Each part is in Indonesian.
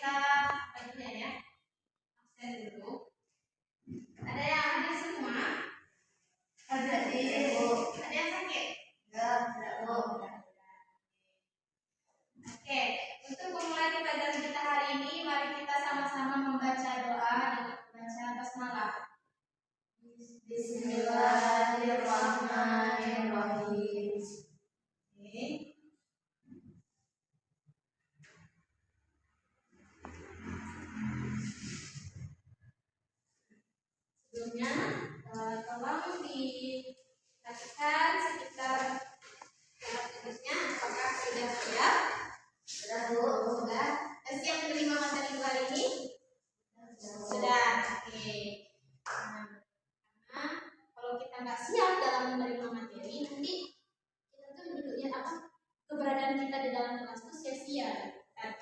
kita baginya ya. Absen dulu. Ada yang hadir semua? Ada yang sakit? Enggak, Bu. Oke, untuk memulai pelajaran kita hari ini, mari kita sama-sama membaca doa dengan membaca basmalah. Bismillahirrahmanirrahim. Oke. Sebelumnya, tolong diperhatikan sekitar alat tulisnya apakah sudah siap? Sudah, Bu. Sudah. Dan siap menerima materi hari ini? Sudah. Oke. Karena kalau kita nggak siap dalam menerima materi, nanti kita tuh duduknya apa? Keberadaan kita di dalam kelas itu sia-sia. Kan?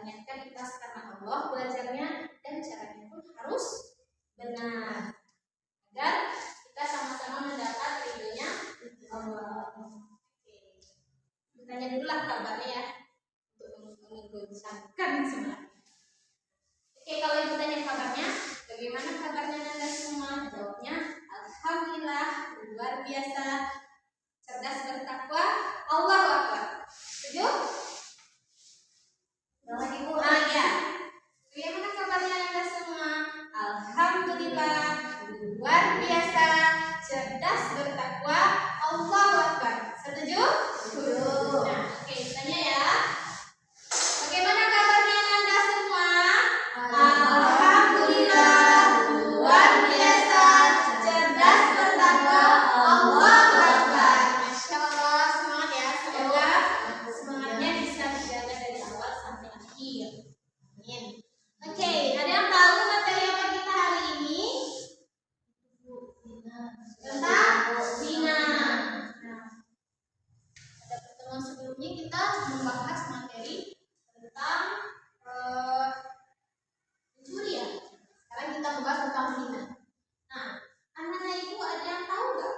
Niatkan ikhlas karena Allah, belajarnya dan caranya pun harus benar agar kita sama-sama mendapat ridhonya Allah. Oke. Tanya dulu lah kabarnya ya untuk menggoncangkan semangat. Oke, kalau ibu tanya kabarnya, bagaimana kabarnya Anda semua? Jawabnya alhamdulillah, luar biasa, cerdas bertakwa, Allahu Akbar. Setuju? Lagi Bu. Ya. Bagaimana kabarnya Anda semua? Alhamdulillah, luar biasa, cerdas bertakwa, Allahu Akbar. Setuju? Setuju. Nah, oke, tanya ya. Bagaimana kabarnya Anda semua? Alhamdulillah, luar biasa, cerdas bertakwa, Allahu Akbar. Masya Allah, semangat ya. Semoga semangatnya bisa dijaga dari awal sampai akhir. Amin. Oke, ada yang tahu materi apa kita hari ini? Tentang zina. Nah, pada pertemuan sebelumnya kita membahas materi tentang mencuri ya. Sekarang kita membahas tentang zina. Nah, anak-anak itu ada yang tahu nggak?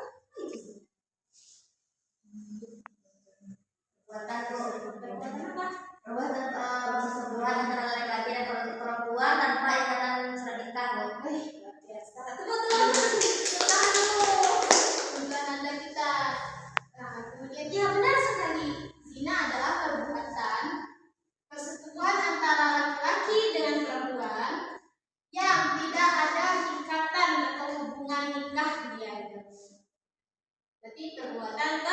Perbuatan apa? Perbuatan persetubuhan antara laki-laki dan perempuan tanpa ikatan surat nikah. Luar biasa. Teman-teman, tentang tujuan Anda kita. Nah, kemudian ya benar sekali. Zina adalah perbuatan persetubuhan antara laki-laki dengan perempuan yang tidak ada ikatan atau hubungan nikah dia. Berarti perbuatan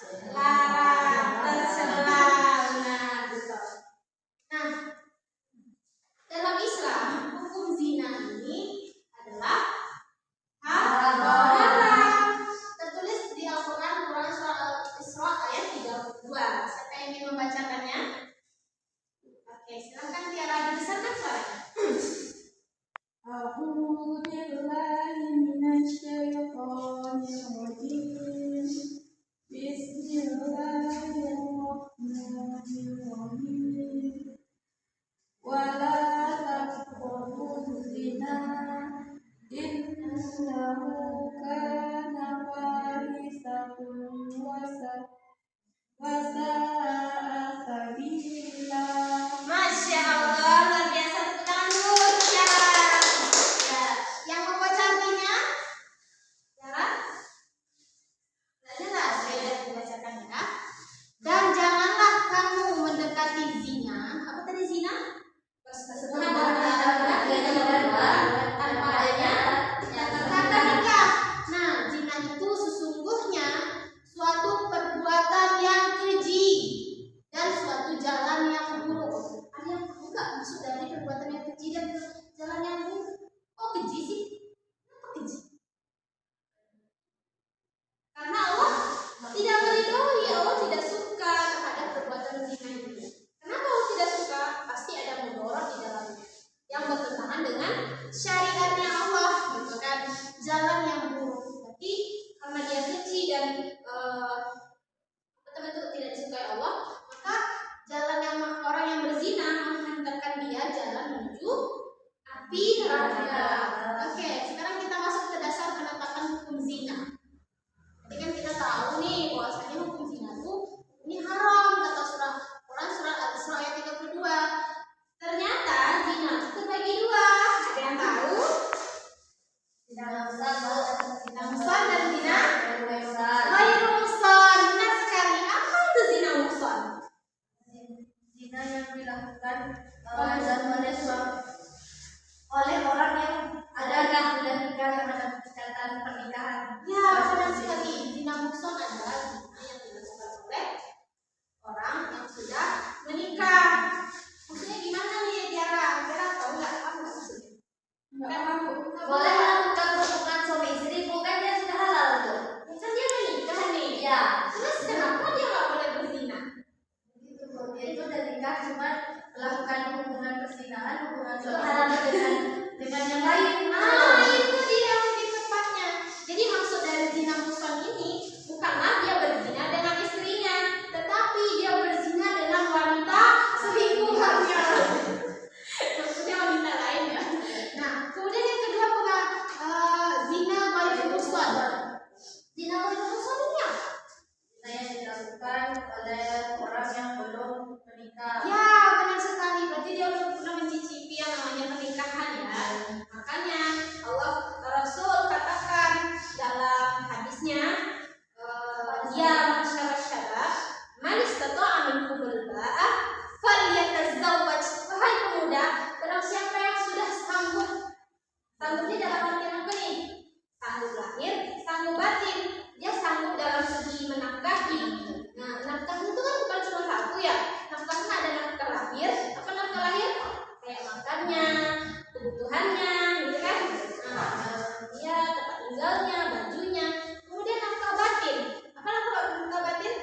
terlarang, tercela. Nah, betul. Nah, dalam Islam hukum zina ini adalah haram. Tertulis di Al-Quran surah Al-Isra ayat 32. Siapa yang ingin membacakannya? Oke, silakan Tiara, dibesarkan suaranya. أعوذ بالله من الشيطان الرجيم بسم الله الرحمن الرحيم ولا تقربوا الزنا إنه كان فاحشة وساء سبيلا. Masya Allah, luar biasa, tepuk tangan dulu. Ya, yang membaca artinya? Tiara? Nggak jelas, saya membacakan ya. Dan janganlah kamu mendekati zina. Apa tadi zina? Persetubuhan antara laki-laki dan perempuan tanpa adanya kata nikah. Nah, zina itu sesungguhnya suatu perbuatan yang keji dan suatu jalan yang buruk. Ada yang tahu nggak maksud dari perbuatan yang keji dan jalan yang buruk? Kok keji sih? Kenapa keji? Karena Allah tidak meridhoi, Allah tidak suka terhadap perbuatan zina itu. Kenapa Allah tidak suka? Pasti ada mudarat di dalamnya yang bertentangan dengan syariatnya Allah, gitu kan? Jalan yang buruk. Berarti karena dia keji dan betul-betul tidak disukai Allah, maka jalan yang orang yang berzina menghantarkan dia jalan menuju api neraka. Oke, sekarang kita masuk ke dasar penetapan hukum zina. Jadi kan kita tahu nih bahwasanya hukum zina itu ini haram kata surah Quran surah Al-Isra ayat 32. Zina yang dilakukan oleh orang yang sudah nikah dalam ikatan pernikahan. Ya, benar sekali. Zina muhsan adalah zina yang dilakukan oleh orang yang sudah menikah. Maksudnya gimana nih, Tiara? Tiara tahu nggak apa maksudnya? Enggak tahu. Boleh melakukan hubungan suami istri, bukan dia sudah halal tuh. Kan dia menikah nih. Ya. Terus kenapa dia nggak boleh berzina? Begitu kok. Dia itu udah nikah cuma melakukan hubungan perzinahan, hubungan suami halal dengan yang lain. Itu dia yang lebih tepatnya. Jadi maksud dari zina muhsan ini bukanlah dia berzina dengan istrinya, tetapi dia berzina dengan wanita selingkuhannya. Maksudnya wanita lain ya. Nah, kemudian yang kedua adalah zina ghairul muhsan. Zina ghairul muhsan ini apa? Yang dilakukan oleh orang yang belum menikah. Ya, benar sekali. Berarti dia belum pernah mencicipi yang namanya pernikahan ya. Makanya Allah Rasul katakan dalam hadisnya, ya masyarakat syabab, man istata'a minkumul ba'ah falyatazawwaj. Wahai pemuda, barang siapa yang sudah sanggup. Sanggupnya dalam artian apa nih? Sanggup lahir, sanggup batin. Dia sanggup dalam segi menafkahi. Nah, nafkah itu kan bukan cuma satu ya. Nafkahnya ada nafkah lahir. Apa nafkah lahir? Kayak makannya, kebutuhannya, gitu kan? Dia tempat tinggalnya, bajunya. Kemudian nafkah batin. Apa nafkah batin?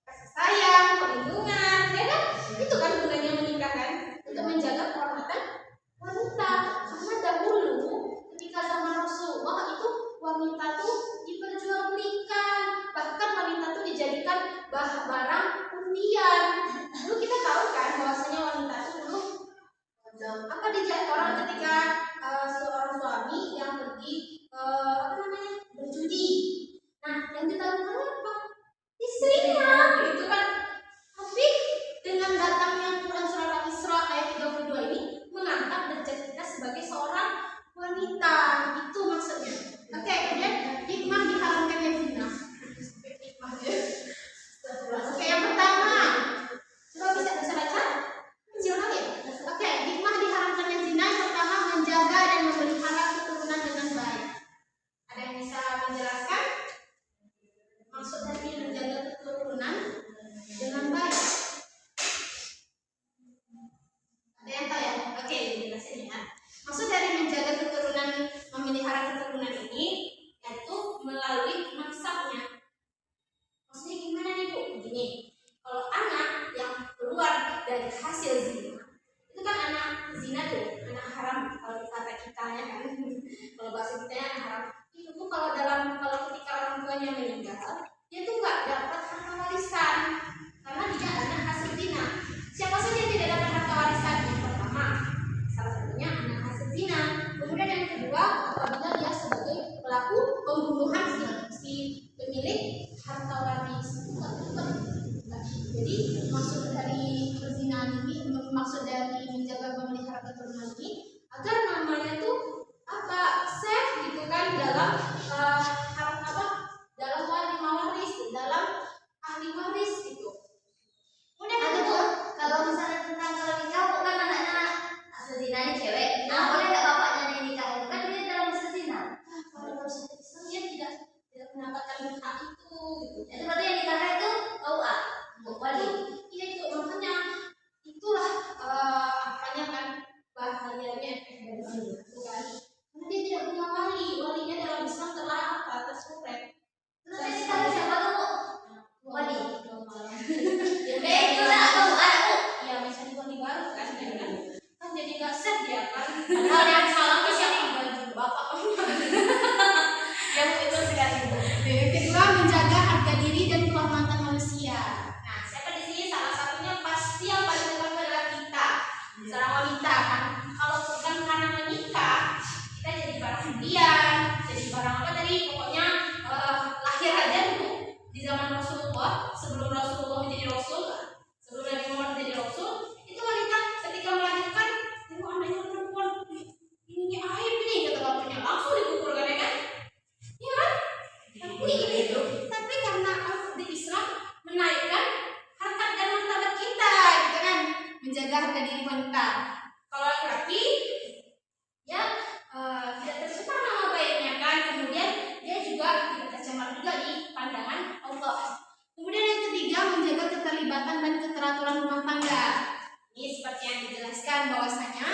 Kasih sayang, perlindungan, ya kan? Itu kan gunanya menikah kan? Untuk menjaga kehormatan wanita. Karena dahulu ketika zaman Rasulullah itu wanita tuh diperjualbelikan, bahkan wanita tuh dijadikan barang undian. Dulu kita tahu kan bahwasanya wanita itu dulu apa orang ketika seorang suami yang pergi berjudi. Nah, yang ditaruhkan apa? Istrinya, gitu kan? Tapi dengan datangnya Quran surat Al-Isra ayat 32 ini mengangkat derajat kita sebagai seorang wanita. Itu maksudnya. Oke, kemudian hikmah diharamkannya zina. Oke, yang pertama, coba bisa baca? Kecil lagi. Oke, hikmah diharamkannya zina yang pertama menjaga dan memelihara keturunan dengan baik. Ada yang bisa menjelaskan maksud dari menjaga keturunan dengan baik? Ada yang tahu ya? Oke, dijelasin ya. Maksud dari menjaga keturunan, memelihara keturunan ini yaitu melalui nasabnya. Maksudnya gimana nih Bu? Begini, kalau anak yang keluar dari hasil zina, itu kan anak zina tuh, anak haram kalau kata kita ya kan. Kalau bahasa kita anak haram. Itu tuh kalau ketika orang tuanya meninggal, dia tuh nggak dapat harta warisan karena dia anak hasil zina. Siapa saja yang tidak dapat harta warisan? Yang pertama, salah satunya anak hasil zina. Kemudian yang kedua, apabila dia sebagai pelaku pembunuhan si pemilik harta waris. Jadi maksud dari perzinahan ini, maksud dari menjaga memelihara keturunan ini agar namanya tuh safe gitu kan dalam dalam waris, dalam ahli waris gitu. Kemudian Kalau misalnya tentang kalau nikah bukan anaknya hasil zinanya cewek, nah boleh nggak bapaknya yang nikah itu kan dia dalam hasil zina. Kalau dalam syariat Islam dia tidak mendapatkan hak itu gitu. Itu berarti yang nikah itu KUA, wali. Iya itu makanya itulah apanya kan bahayanya dari zina itu kan. Karena dia tidak punya wali, walinya dalam Islam telah tersurat. Terus yang nikah siapa tuh? Wali. Ya Itu lah KUA Bu. ya bisa diganti baru kan ya kan. Kan jadi nggak set dia kan. Padahal yang salah tuh siapa? Baju bapak. Yang itu sekali. Yang kedua menjaga harga diri dan kehormatan manusia. Nah, siapa di sini salah satunya pasti yang paling dekat adalah kita, seorang wanita kan. Kalau bukan karena menikah, kita jadi barang hadiah, jadi barang apa tadi? Pokoknya lahir aja dulu di zaman Rasulullah, sebelum Rasulullah menjadi Rasul, sebelum Nabi Muhammad menjadi Rasul, itu wanita ketika melahirkan, itu anaknya perempuan, ini aib nih kata bapaknya, langsung dikuburkan ya kan? Ya kan? Tapi karena di Islam menaikkan harkat dan menjaga harga diri wanita. Kalau laki-laki ya tidak tercemar nama baiknya kan, kemudian dia juga tidak tercemar juga di pandangan Allah. Kemudian yang ketiga, menjaga keterlibatan dan keteraturan rumah tangga. Ini seperti yang dijelaskan bahwasanya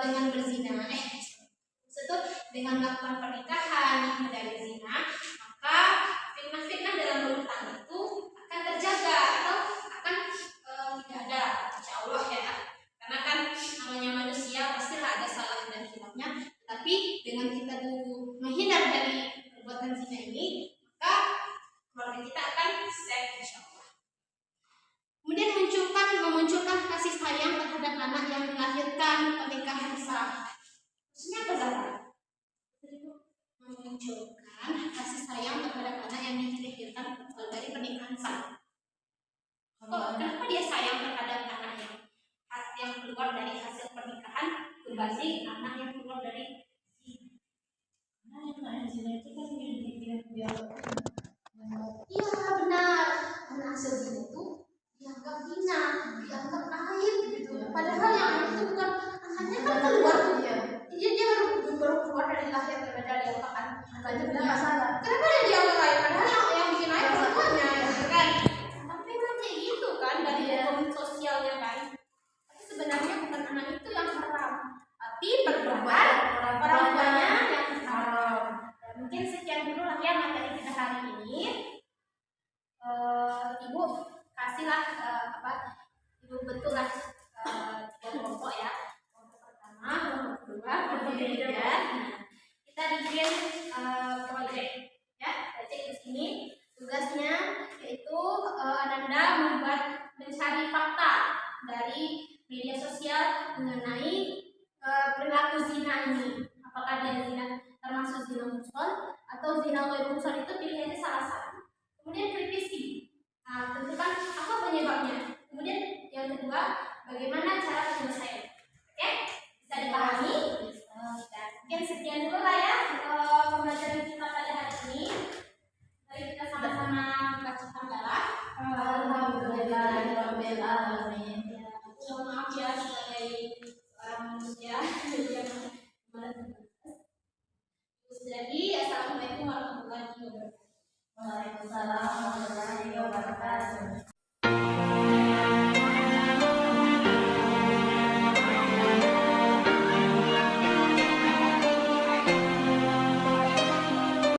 dengan berzina, dengan melakukan pernikahan nikah dari zina, maka fitnah-fitnah dalam rumah tangga itu akan terjaga atau akan tidak ada, insya Allah ya. Karena kan namanya manusia pastilah ada salah dan hilafnya. Tapi dengan kita tuh menghindar dari perbuatan zina ini, maka keluarga kita akan safe insya Allah. Kemudian memunculkan kasih sayang terhadap anak yang melahirkan pernikahan sah. Maksudnya apa Zara? Memunculkan kasih sayang terhadap anak yang dilahirkan dari pernikahan sah. Kenapa dia sayang terhadap anak yang keluar dari hasil pernikahan dibanding anak yang keluar dari zina? Karena anak yang zina itu kan dia Iya benar, karena hasil zina itu dianggap hina, dianggap aib gitu. Padahal yang aib itu bukan anaknya kan keluar tuh ya. Dia baru keluar dari lahir daripada dia kan. Makanya benar masalah. Kenapa dia dianggap aib? Padahal yang bikin aib semuanya, gitu kan? Tapi kan kayak gitu kan dari hukum sosialnya kan. Tapi sebenarnya bukan anak itu yang haram, tapi perbuatan orang tuanya yang haram. Mungkin sekian dulu lah ya materi kita hari ini. Ibu kasihlah ibu betul lah kelompok ya. Kelompok pertama, kelompok kedua, kelompok ketiga. Kita bikin proyek ya, proyek di sini. Tugasnya yaitu Ananda mencari fakta dari media sosial mengenai perilaku zina ini. Apakah dia zina termasuk zina muhsan atau zina ghair muhsan, itu pilihannya salah satu. Kemudian kritisi, tentukan apa penyebabnya. Kemudian yang kedua, bagaimana cara penyelesaian. Oke, bisa dipahami? Dan mungkin sekian dulu lah ya pembelajaran kita pada hari ini. Mari kita sama-sama baca hamdalah. Alhamdulillahirabbil alamin. Mohon maaf ya sebagai orang manusia yang jadi. Assalamualaikum warahmatullahi wabarakatuh. Waalaikumsalam.